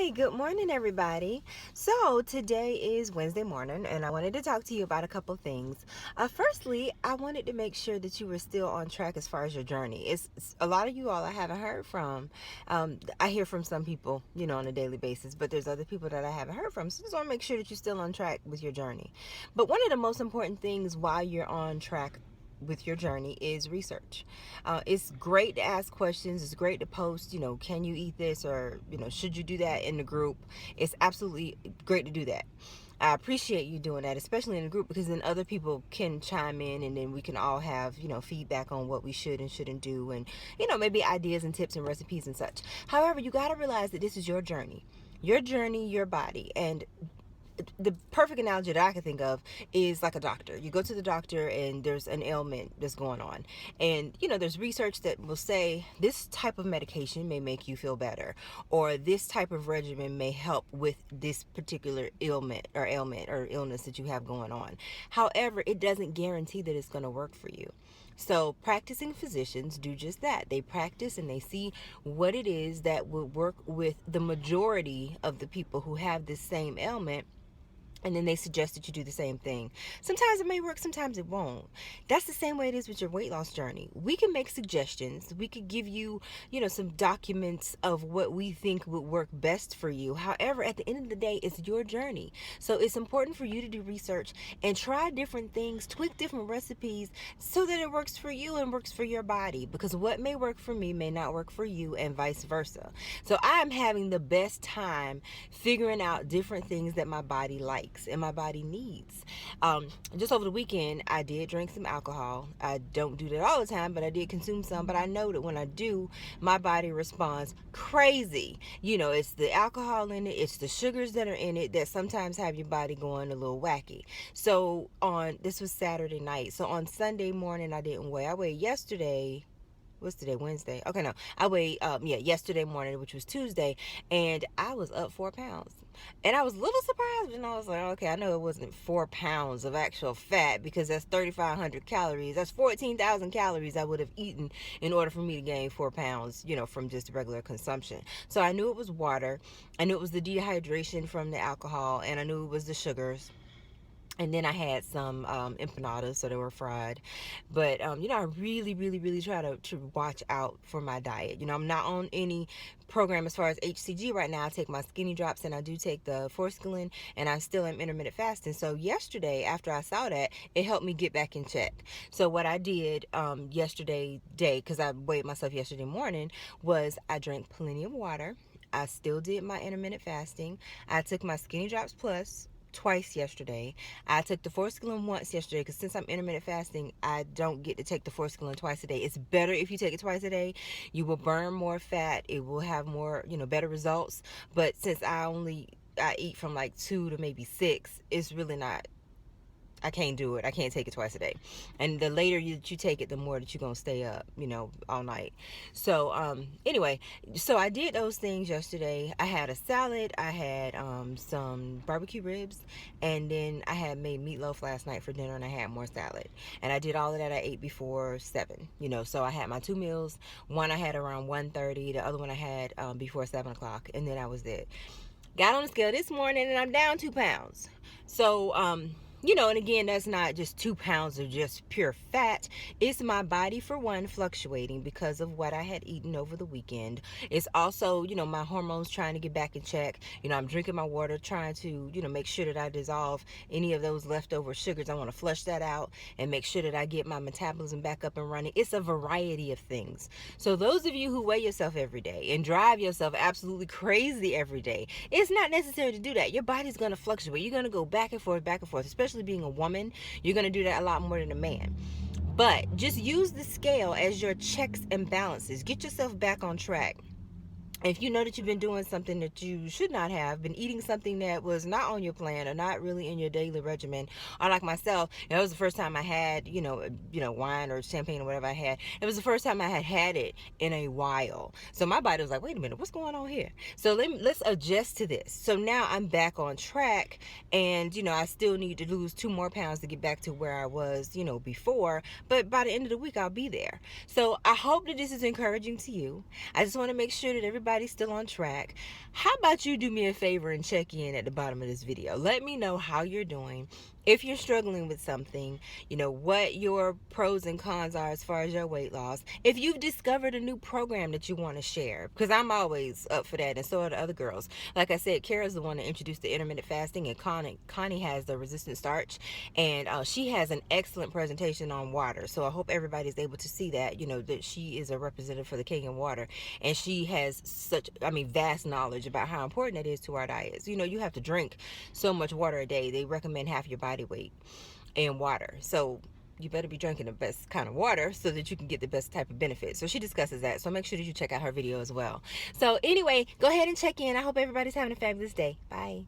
Hi, good morning, everybody. So, today is Wednesday morning, and I wanted to talk to you about a couple things. Firstly, I wanted to make sure that you were still on track as far as your journey. It's a lot of you all I haven't heard from. I hear from some people, on a daily basis, but there's other people that I haven't heard from. So, just want to make sure that you're still on track with your journey. But one of the most important things while you're on track with your journey is research. It's great to ask questions. It's great to post, can you eat this, or, should you do that in the group? It's absolutely great to do that. I appreciate you doing that, especially in a group, because then other people can chime in and then we can all have, feedback on what we should and shouldn't do, and, maybe ideas and tips and recipes and such. However, you got to realize that this is your journey, your body. And the perfect analogy that I can think of is like a doctor. You go to the doctor and there's an ailment that's going on. And, there's research that will say this type of medication may make you feel better, or this type of regimen may help with this particular ailment or illness that you have going on. However, it doesn't guarantee that it's going to work for you. So practicing physicians do just that. They practice and they see what it is that would work with the majority of the people who have this same ailment, and then they suggest that you do the same thing. Sometimes it may work, sometimes it won't. That's the same way it is with your weight loss journey. We can make suggestions. We could give you, some documents of what we think would work best for you. However, at the end of the day, it's your journey. So it's important for you to do research and try different things, tweak different recipes so that it works for you and works for your body. Because what may work for me may not work for you, and vice versa. So I'm having the best time figuring out different things that my body likes and my body needs. Just over the weekend, I did drink some alcohol. I don't do that all the time, but I did consume some. But I know that when I do, my body responds crazy. It's the alcohol in it, it's the sugars that are in it that sometimes have your body going a little wacky. So this was Saturday night. So on Sunday morning, I didn't weigh. I weighed yesterday. What's today? Wednesday. Okay, no. I weighed yesterday morning, which was Tuesday, and I was up 4 pounds. And I was a little surprised, and I was like, okay, I know it wasn't 4 pounds of actual fat, because that's 3,500 calories. That's 14,000 calories I would have eaten in order for me to gain 4 pounds, from just regular consumption. So I knew it was water. I knew it was the dehydration from the alcohol, and I knew it was the sugars. And then I had some empanadas, so they were fried. But, I really, really, really try to watch out for my diet. I'm not on any program as far as HCG right now. I take my skinny drops, and I do take the forskolin, and I still am intermittent fasting. So yesterday, after I saw that, it helped me get back in check. So what I did yesterday day, because I weighed myself yesterday morning, was I drank plenty of water. I still did my intermittent fasting. I took my skinny drops plus twice yesterday. I took the forskolin once yesterday, because since I'm intermittent fasting, I don't get to take the forskolin twice a day. It's better if you take it twice a day. You will burn more fat. It will have more, better results. But since I eat from like 2 to maybe 6, it's really not, I can't do it. I can't take it twice a day. And the later you take it, the more that you're going to stay up, all night. So, anyway, so I did those things yesterday. I had a salad. I had some barbecue ribs. And then I had made meatloaf last night for dinner, and I had more salad. And I did all of that. I ate before 7, so I had my 2 meals. One I had around 1:30. The other one I had before 7 o'clock. And then I was dead. Got on the scale this morning, and I'm down 2 pounds. So, and again, that's not just 2 pounds of just pure fat. It's my body, for one, fluctuating because of what I had eaten over the weekend. It's also, my hormones trying to get back in check. I'm drinking my water, trying to, make sure that I dissolve any of those leftover sugars. I want to flush that out and make sure that I get my metabolism back up and running. It's a variety of things. So those of you who weigh yourself every day and drive yourself absolutely crazy every day, it's not necessary to do that. Your body's going to fluctuate. You're going to go back and forth, especially being a woman. You're going to do that a lot more than a man. But just use the scale as your checks and balances. Get yourself back on track. If you know that you've been doing something that you should not have, been eating something that was not on your plan or not really in your daily regimen, or like myself, that was the first time I had, wine or champagne or whatever I had. It was the first time I had had it in a while. So my body was like, wait a minute, what's going on here? So let's adjust to this. So now I'm back on track, and, I still need to lose 2 more pounds to get back to where I was, before. But by the end of the week, I'll be there. So I hope that this is encouraging to you. I just want to make sure that everybody everybody's still on track, how about you do me a favor and check in at the bottom of this video? Let me know how you're doing. If you're struggling with something, what your pros and cons are as far as your weight loss. If you've discovered a new program that you want to share, because I'm always up for that, and so are the other girls. Like I said, Kara's the one that introduced the intermittent fasting, and Connie has the resistant starch, and she has an excellent presentation on water. So I hope everybody's able to see that, that she is a representative for the Kenyan water, and she has such, vast knowledge about how important that is to our diets. You have to drink so much water a day. They recommend half your body weight in water. So you better be drinking the best kind of water so that you can get the best type of benefit. So she discusses that. So make sure that you check out her video as well. So anyway, go ahead and check in. I hope everybody's having a fabulous day. Bye.